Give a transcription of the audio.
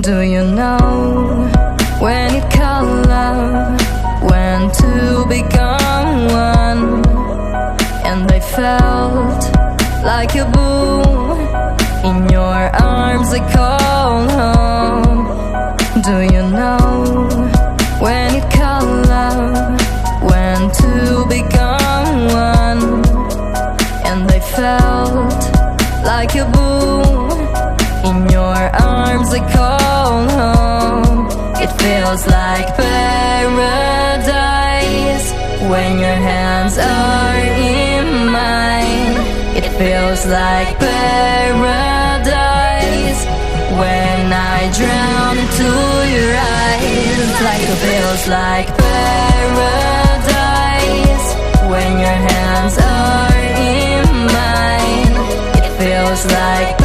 Do you know when it called love, when two become one, and I felt like a boom in your arms I call home. Do you know when it called love, when two become one, and I felt like a boom in your arms I call home. It feels like paradise when your hands are in mine. It feels like paradise when I drown into your eyes. Like it feels like paradise when your hands are in mine. It feels like